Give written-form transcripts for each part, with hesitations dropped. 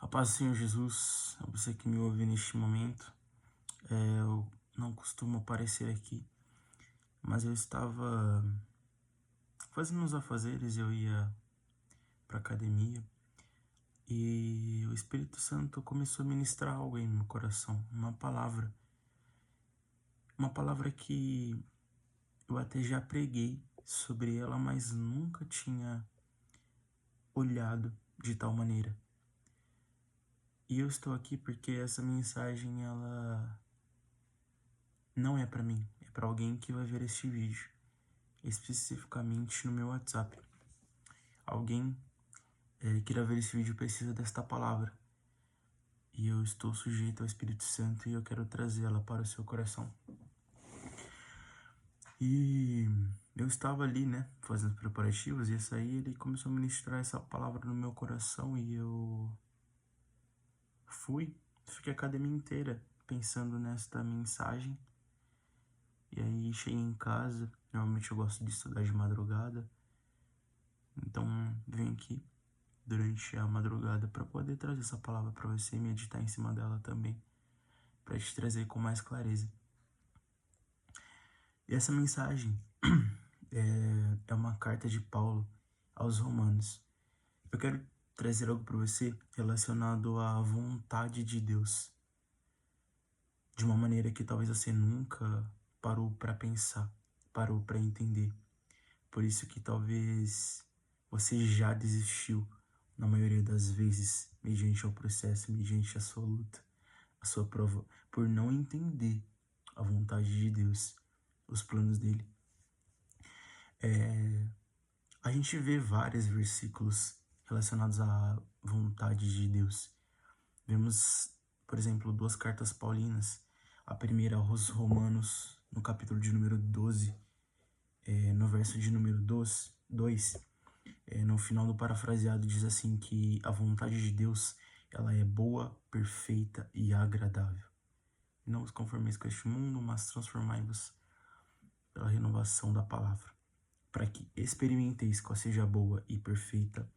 A paz do Senhor Jesus, a você que me ouve neste momento. Eu não costumo aparecer aqui, mas eu estava fazendo uns afazeres, eu ia para academia e o Espírito Santo começou a ministrar algo em meu coração, uma palavra que eu até já preguei sobre ela, mas nunca tinha olhado de tal maneira. E eu estou aqui porque essa mensagem ela não é para mim, é para alguém que vai ver este vídeo, especificamente no meu WhatsApp. Alguém que irá ver esse vídeo precisa desta palavra. E eu estou sujeito ao Espírito Santo e eu quero trazê-la para o seu coração. E eu estava ali, né, fazendo preparativos, e essa aí ele começou a ministrar essa palavra no meu coração e eu fiquei a academia inteira pensando nesta mensagem. E aí cheguei em casa, normalmente eu gosto de estudar de madrugada, então vim aqui durante a madrugada para poder trazer essa palavra para você e meditar em cima dela também, para te trazer com mais clareza. E essa mensagem é uma carta de Paulo aos Romanos. Eu quero trazer algo para você relacionado à vontade de Deus, de uma maneira que talvez você nunca parou para pensar, parou para entender. Por isso que talvez você já desistiu, na maioria das vezes, mediante ao processo, mediante a sua luta, a sua prova, por não entender a vontade de Deus, os planos dele. A gente vê vários versículos relacionados à vontade de Deus. Vemos, por exemplo, duas cartas paulinas. A primeira aos Romanos, no capítulo de número 12, no verso de número 2, no final do parafraseado diz assim que a vontade de Deus ela é boa, perfeita e agradável. Não vos conformeis com este mundo, mas transformai-vos pela renovação da palavra, para que experimenteis qual seja a boa e perfeita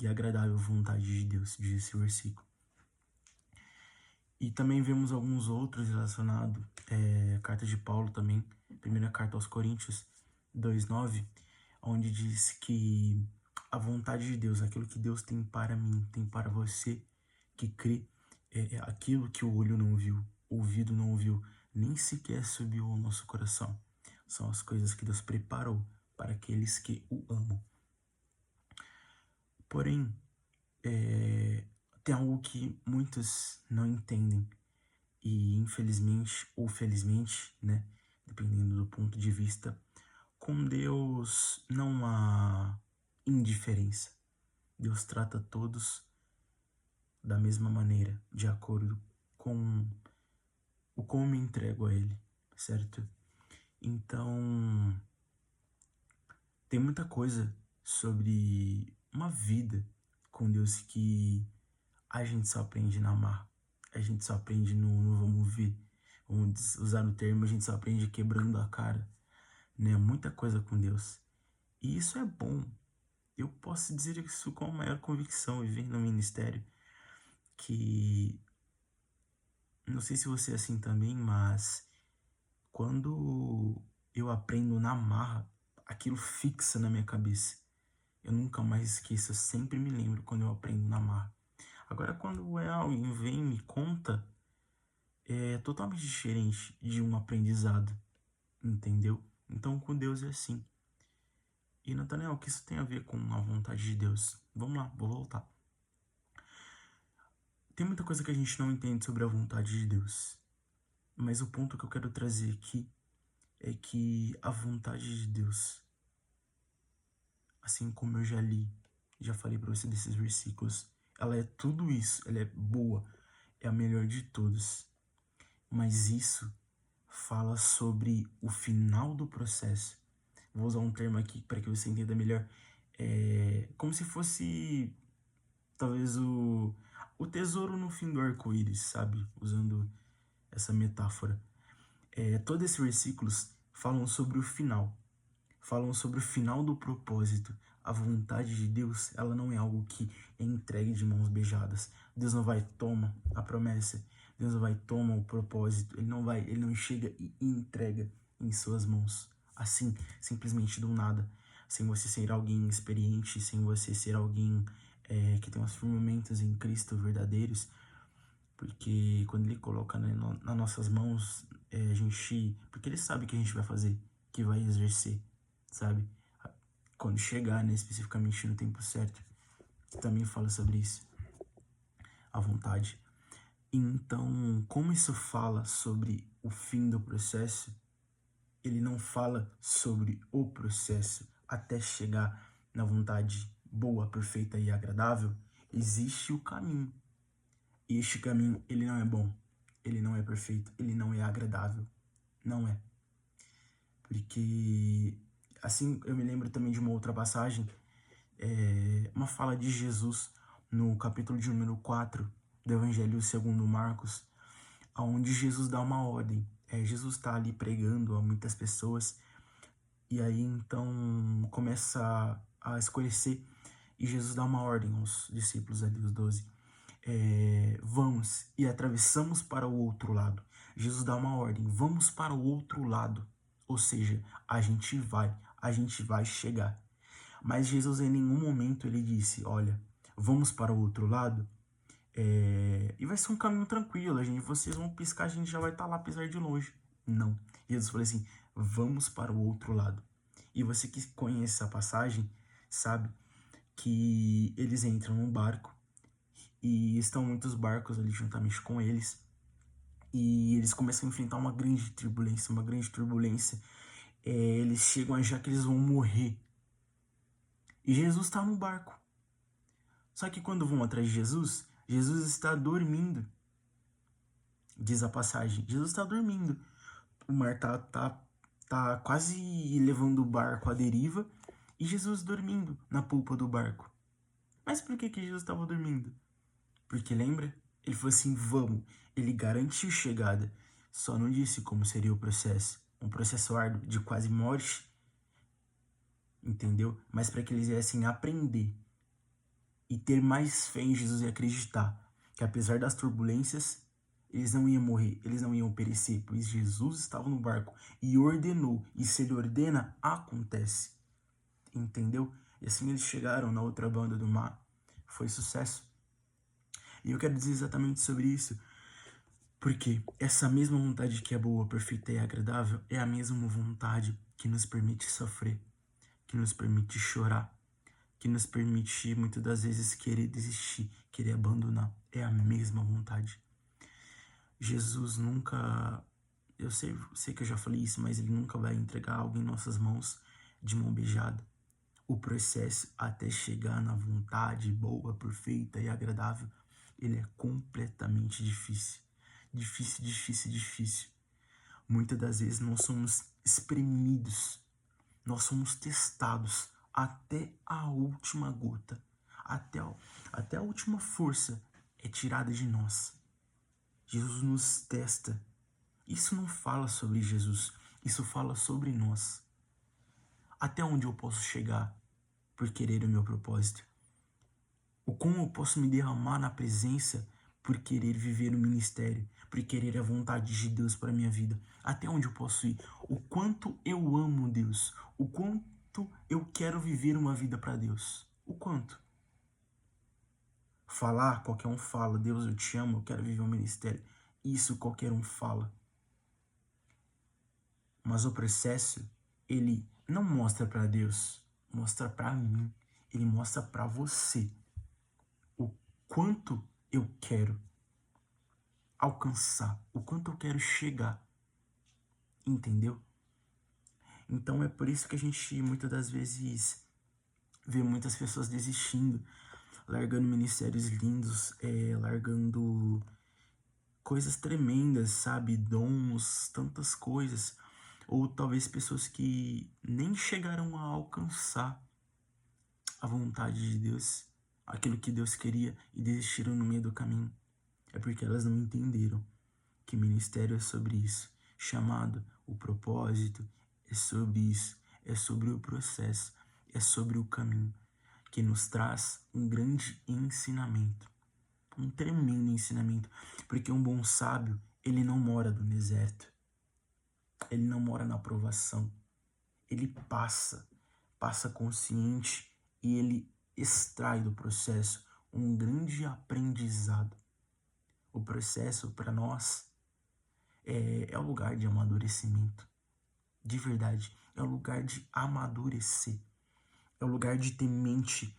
e agradável vontade de Deus, diz esse versículo. E também vemos alguns outros relacionados, a carta de Paulo também, primeira carta aos Coríntios 2:9, onde diz que a vontade de Deus, aquilo que Deus tem para mim, tem para você que crê, é aquilo que o olho não viu, o ouvido não ouviu, nem sequer subiu ao nosso coração. São as coisas que Deus preparou para aqueles que o amam. Porém, tem algo que muitos não entendem e infelizmente ou felizmente, né, dependendo do ponto de vista, com Deus não há indiferença. Deus trata todos da mesma maneira, de acordo com o como me entrego a Ele, certo? Então, tem muita coisa sobre uma vida com Deus que a gente só aprende na marra. A gente só aprende no vamos ver. Vamos usar o termo, a gente só aprende quebrando a cara, né? Muita coisa com Deus. E isso é bom. Eu posso dizer isso com a maior convicção, vivendo no ministério, que não sei se você é assim também, mas quando eu aprendo na marra, aquilo fixa na minha cabeça. Eu nunca mais esqueço, eu sempre me lembro quando eu aprendo na marra. Agora, quando alguém vem e me conta, é totalmente diferente de um aprendizado, entendeu? Então, com Deus é assim. E, Nathaniel, o que isso tem a ver com a vontade de Deus? Vamos lá, vou voltar. Tem muita coisa que a gente não entende sobre a vontade de Deus. Mas o ponto que eu quero trazer aqui é que a vontade de Deus, assim como eu já falei para você desses versículos, ela é tudo isso, ela é boa, é a melhor de todas. Mas isso fala sobre o final do processo. Vou usar um termo aqui para que você entenda melhor. É como se fosse, talvez, o tesouro no fim do arco-íris, sabe? Usando essa metáfora. Todos esses versículos falam sobre o final. Falam sobre o final do propósito, A vontade de Deus, ela não é algo que é entregue de mãos beijadas. Deus não vai, toma a promessa. Deus não vai, toma o propósito. Ele não chega e entrega em suas mãos. Assim, simplesmente do nada. Sem você ser alguém experiente, sem você ser alguém que tem os firmamentos em Cristo verdadeiros. Porque quando ele coloca, né, nas nossas mãos, a gente... Porque ele sabe que a gente vai fazer, que vai exercer, sabe? Quando chegar, né, especificamente no tempo certo. Também fala sobre isso. A vontade. Então, como isso fala sobre o fim do processo, ele não fala sobre o processo até chegar na vontade boa, perfeita e agradável. Existe o caminho. E este caminho, ele não é bom, ele não é perfeito, ele não é agradável. Não é. Porque, assim, eu me lembro também de uma outra passagem, uma fala de Jesus no capítulo de número 4 do Evangelho segundo Marcos, onde Jesus dá uma ordem. Jesus está ali pregando a muitas pessoas, e aí então começa a escurecer, e Jesus dá uma ordem aos discípulos ali, os 12. Vamos e atravessamos para o outro lado. Jesus dá uma ordem, vamos para o outro lado. Ou seja, a gente vai chegar. Mas Jesus em nenhum momento ele disse, olha, vamos para o outro lado, e vai ser um caminho tranquilo, vocês vão piscar, a gente já vai estar lá, apesar de longe. Não. Jesus falou assim, vamos para o outro lado. E você que conhece a passagem, sabe que eles entram num barco, e estão muitos barcos ali juntamente com eles, e eles começam a enfrentar uma grande turbulência, eles chegam a achar que eles vão morrer, e Jesus está no barco. Só que quando vão atrás de Jesus, Jesus está dormindo, diz a passagem, Jesus está dormindo, o mar tá quase levando o barco à deriva, e Jesus dormindo na polpa do barco. Mas por que Jesus estava dormindo? Porque lembra? Ele falou assim, vamos. Ele garantiu chegada. Só não disse como seria o processo. Um processo árduo de quase morte. Entendeu? Mas para que eles viessem aprender. E ter mais fé em Jesus e acreditar. Que apesar das turbulências, eles não iam morrer. Eles não iam perecer. Pois Jesus estava no barco. E ordenou. E se ele ordena, acontece. Entendeu? E assim eles chegaram na outra banda do mar. Foi sucesso. E eu quero dizer exatamente sobre isso, porque essa mesma vontade que é boa, perfeita e agradável é a mesma vontade que nos permite sofrer, que nos permite chorar, que nos permite muitas das vezes querer desistir, querer abandonar. É a mesma vontade. Jesus nunca, eu sei que eu já falei isso, mas ele nunca vai entregar algo em nossas mãos de mão beijada. O processo até chegar na vontade boa, perfeita e agradável, ele é completamente difícil. Difícil. Muitas das vezes nós somos espremidos, nós somos testados até a última gota, até a última força é tirada de nós. Jesus nos testa. Isso não fala sobre Jesus, isso fala sobre nós. Até onde eu posso chegar por querer o meu propósito? O como eu posso me derramar na presença por querer viver o ministério, por querer a vontade de Deus para a minha vida? Até onde eu posso ir? O quanto eu amo Deus, o quanto eu quero viver uma vida para Deus. O quanto? Falar, qualquer um fala, Deus eu te amo, eu quero viver um ministério. Isso qualquer um fala. Mas o processo, ele não mostra para Deus, mostra para mim, ele mostra para você o quanto eu quero alcançar, o quanto eu quero chegar, entendeu? Então é por isso que a gente muitas das vezes vê muitas pessoas desistindo, largando ministérios lindos, largando coisas tremendas, sabe? Dons, tantas coisas. Ou talvez pessoas que nem chegaram a alcançar a vontade de Deus, aquilo que Deus queria, e desistiram no meio do caminho. É porque elas não entenderam que ministério é sobre isso. Chamado, o propósito, é sobre isso. É sobre o processo. é sobre o caminho, que nos traz um grande ensinamento, um tremendo ensinamento, porque um bom sábio, ele não mora no deserto, ele não mora na aprovação, ele passa consciente e ele extrai do processo um grande aprendizado. O processo, para nós, é o lugar de amadurecimento. De verdade, é o lugar de amadurecer. É o lugar de ter mente,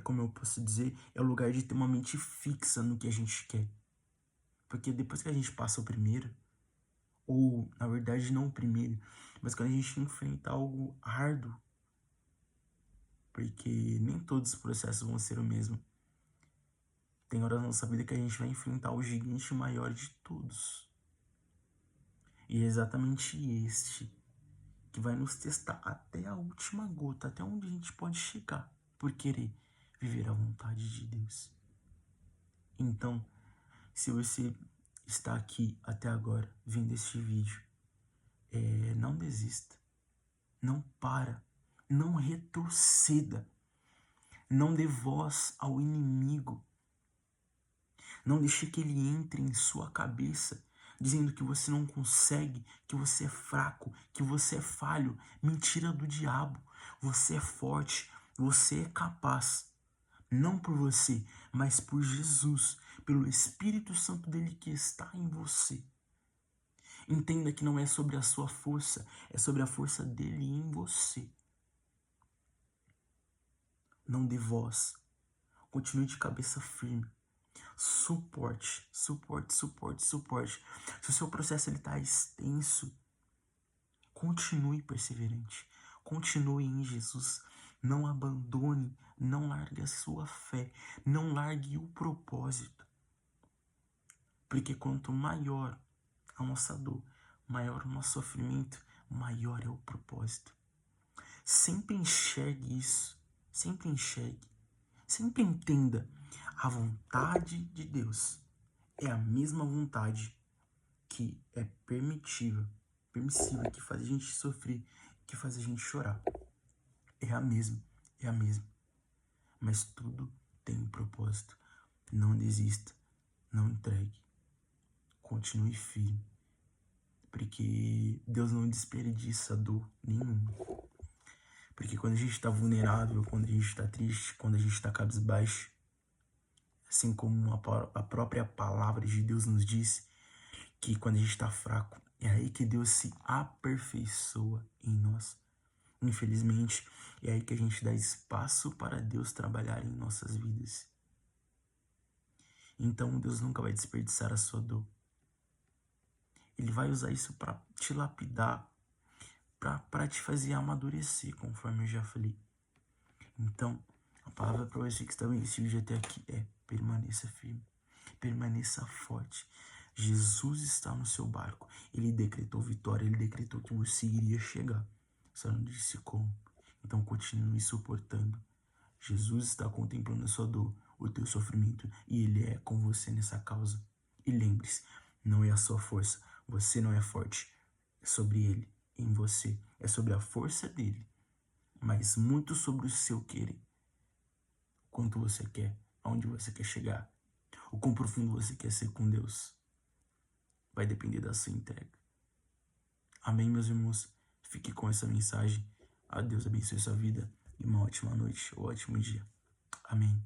como eu posso dizer, é o lugar de ter uma mente fixa no que a gente quer. Porque depois que a gente passa o primeiro, ou na verdade não o primeiro, mas quando a gente enfrenta algo árduo, porque nem todos os processos vão ser o mesmo. Tem horas na nossa vida que a gente vai enfrentar o gigante maior de todos. E é exatamente este que vai nos testar até a última gota, até onde a gente pode chegar, por querer viver a vontade de Deus. Então, se você está aqui até agora, vendo este vídeo, não desista, não para, não retroceda, não dê voz ao inimigo, não deixe que ele entre em sua cabeça, dizendo que você não consegue, que você é fraco, que você é falho. Mentira do diabo. Você é forte, você é capaz. Não por você, mas por Jesus, pelo Espírito Santo dele que está em você. Entenda que não é sobre a sua força, é sobre a força dele em você. Não dê voz. Continue de cabeça firme. Suporte. Se o seu processo está extenso, continue perseverante. Continue em Jesus. Não abandone, não largue a sua fé, não largue o propósito. Porque quanto maior a nossa dor, maior o nosso sofrimento, maior é o propósito. Sempre enxergue isso, sempre enxergue, sempre entenda, a vontade de Deus é a mesma vontade que é permissível, que faz a gente sofrer, que faz a gente chorar. É a mesma. Mas tudo tem um propósito. Não desista, não entregue. Continue firme, porque Deus não desperdiça dor nenhuma. Porque quando a gente está vulnerável, quando a gente está triste, quando a gente está cabisbaixo, assim como a própria palavra de Deus nos diz, que quando a gente está fraco, é aí que Deus se aperfeiçoa em nós. Infelizmente, é aí que a gente dá espaço para Deus trabalhar em nossas vidas. Então, Deus nunca vai desperdiçar a sua dor. Ele vai usar isso para te lapidar, para te fazer amadurecer, conforme eu já falei. Então, a palavra para você que está vendo esse vídeo até aqui é: permaneça firme, permaneça forte. Jesus está no seu barco. Ele decretou vitória, ele decretou que você iria chegar. Só não disse como. Então continue suportando. Jesus está contemplando a sua dor, o teu sofrimento, e ele é com você nessa causa. E lembre-se, não é a sua força. Você não é forte. É sobre ele, em você. É sobre a força dele. Mas muito sobre o seu querer. Quanto você quer, aonde você quer chegar, o quão profundo você quer ser com Deus, vai depender da sua entrega. Amém, meus irmãos? Fique com essa mensagem. A Deus abençoe sua vida e uma ótima noite ou ótimo dia. Amém.